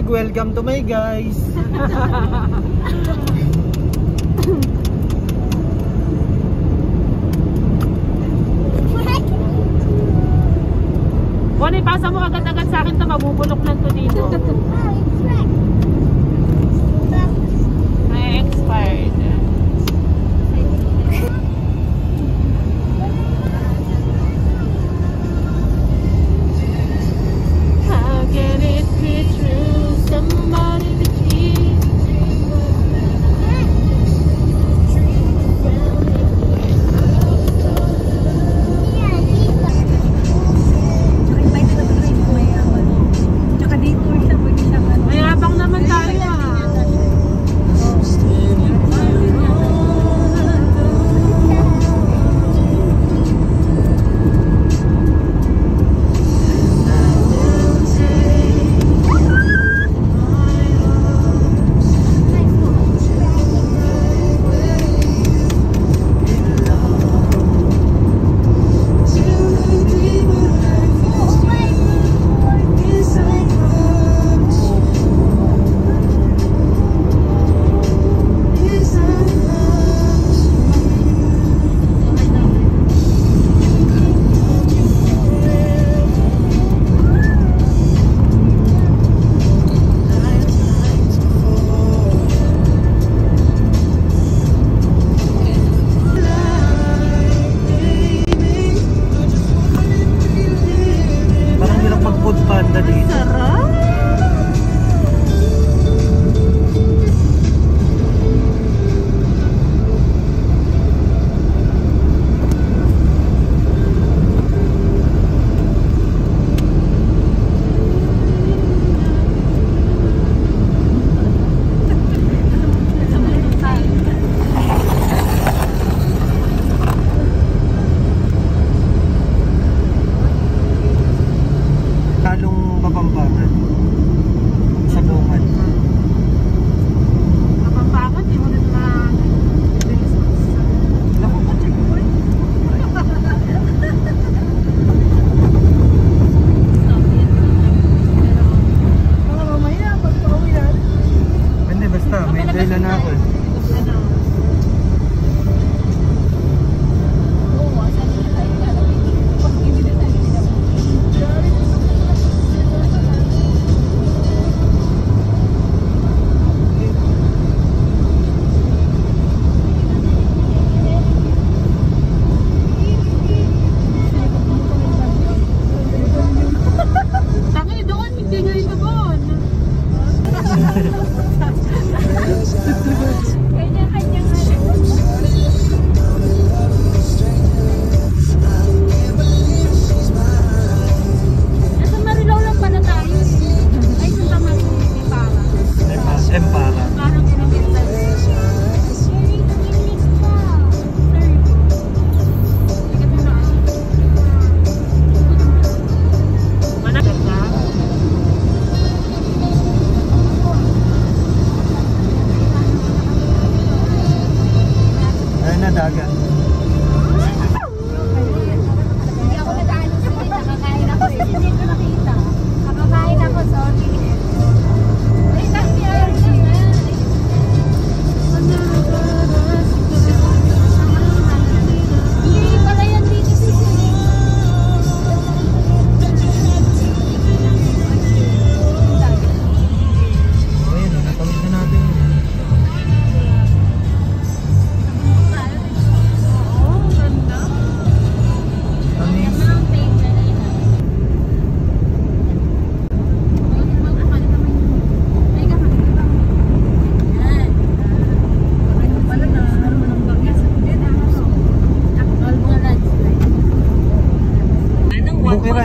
vlog. Welcome to my guys. Bon, ipasa mo agad-agad sa akin to, mabubulok lang to dito. May expired. How can it be true? Somebody to keep. Mayabang naman tayo ah.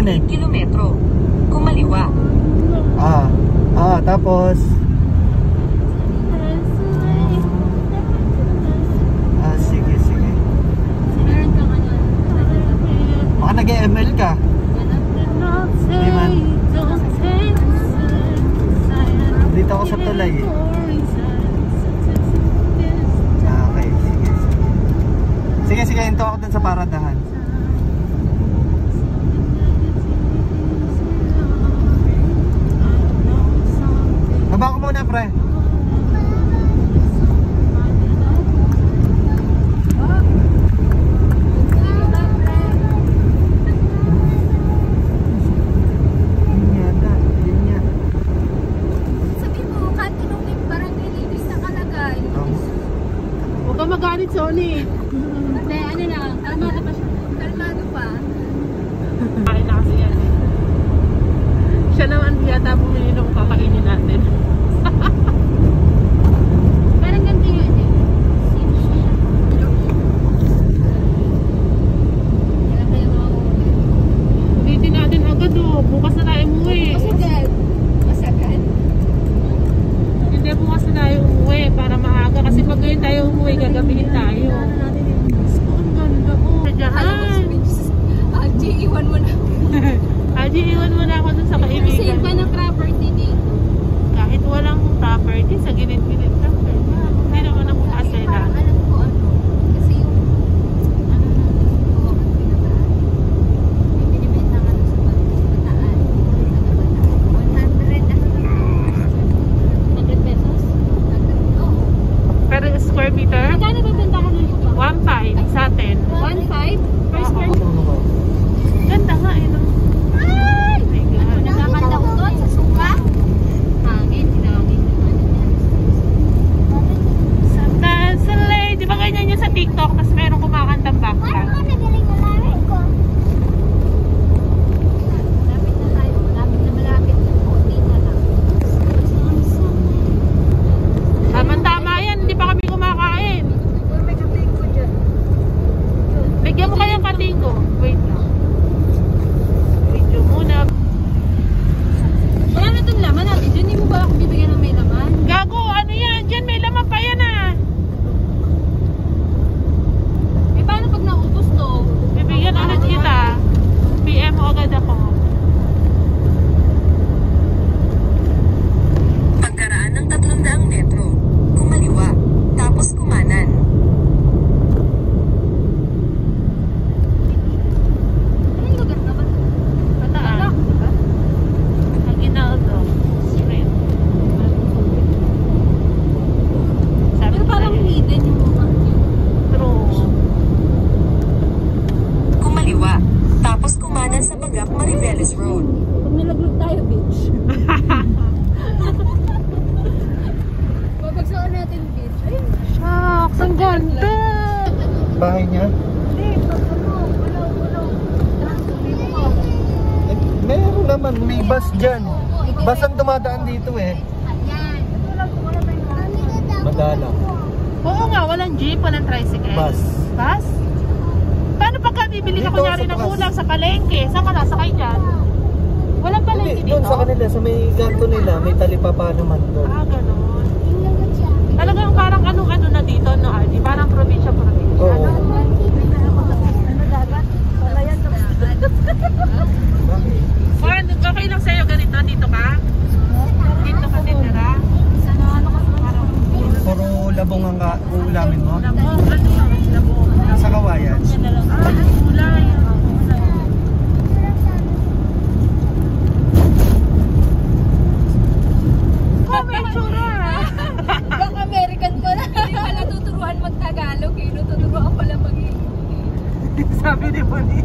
Kilometro. Kumaliwa. Tapos sige. Baka nag-ML ka. Di man. Dito ako sa tulay eh. Okay, sige, hinto ako dun sa paradahan. Bonnie. Hindi, ano na, kalmado pa siya. Kalmado pa. Kain na kasi yan. Siya naman yata bumili nung kakainin natin. Parang ganito yun eh. Kailan kayo makauwi? Hindi natin agad oh. Bukas na tayo umuwi. Masagad. Masagad? Hindi bukas na tayo umuwi para maaga. Kasi pag ngayon tayo umuwi, gagabihin tayo. Diyos ko, ang ganda oh. Alam mo si Vince, G, iwan mo na. Aji, iwan mo na ako dun sa Save kaibigan. ka ng property dito. Kahit walang property, sa gilid-gilid lang. Hindi naman ako kasela. Alam ko ano. Kasi yung ano na ko ang pinataan. May binibenta ka sa Bataan. 100 pesos? Oo. Per square meter? Magkano ba bentahan ng lupa? 1.5 sa atin. 1.5 per square meter? Ganda nga eh. No? Ay! My God. Nagkakanda ko doon sa suka. Hangin, hinangin. Sometimes a lady. Di ba ganyan yun sa TikTok? Tapos merong kumakantang background. Malapit na tayo. Malapit na malapit. Kunti na lang. Tama-tama yan. Hindi pa kami kumakain. May kating ko dyan. Bigyan mo kayang kating ko. Wait lang. Video muna. Wala na itong laman natin. Dyan, hindi mo ba ako bibigyan ng may laman? Gago, ano yan? Diyan may laman pa yan ah. Eh, paano pag naubos to? Bibigyan ulit kita. PM mo agad ako. Pagkaraan ng 300 metro, kumaliwa, tapos kumanan. Ano yung lugar naman? Pataan. Diba? Aguinaldo Street. Sabi Pero ko parang sa'yo. hidden yung mukha niyo. True. Kumaliwa, tapos kumanan sa Bagak Mariveles Road. Pag nalaglag tayo, bitch. Babagsakan natin, bitch. Ay, Shucks, ang ganda. Bahay niya? hindi. Pag ano, walaw. Dito ko. Eh, meron naman, may bus dyan. Bus ang dumadaan dito eh. Ayan. Wala ba yung Madala. Oo nga, walang jeep, walang tricycle. Bus. Bus? Paano pagka bibili ka Dito, kunyari sa ng bus. ulam sa palengke? Saan ka nasakay dyan? Walang palengke Hindi, dito? doon sa kanila, sa may ganto nila, may talipapa naman doon. Ah, ganun. Talagang parang ano na dito, no, Ardy? Parang probinsya-probinsya. Oo. No? Ano dagat? Wala yan. Bakit? Juan, okay lang sa'yo ganito? Dito ka? Dito ka titira? Puro labong ang uulamin mo? Labong, ano yun? Labong. Sa kawayan. Ah, kulay. Oh, may tsura. Bang American ko na. Hindi pala tuturuan mag-Tagalog eh. Tuturuan pala mag-English. Sabi ni Bonnie.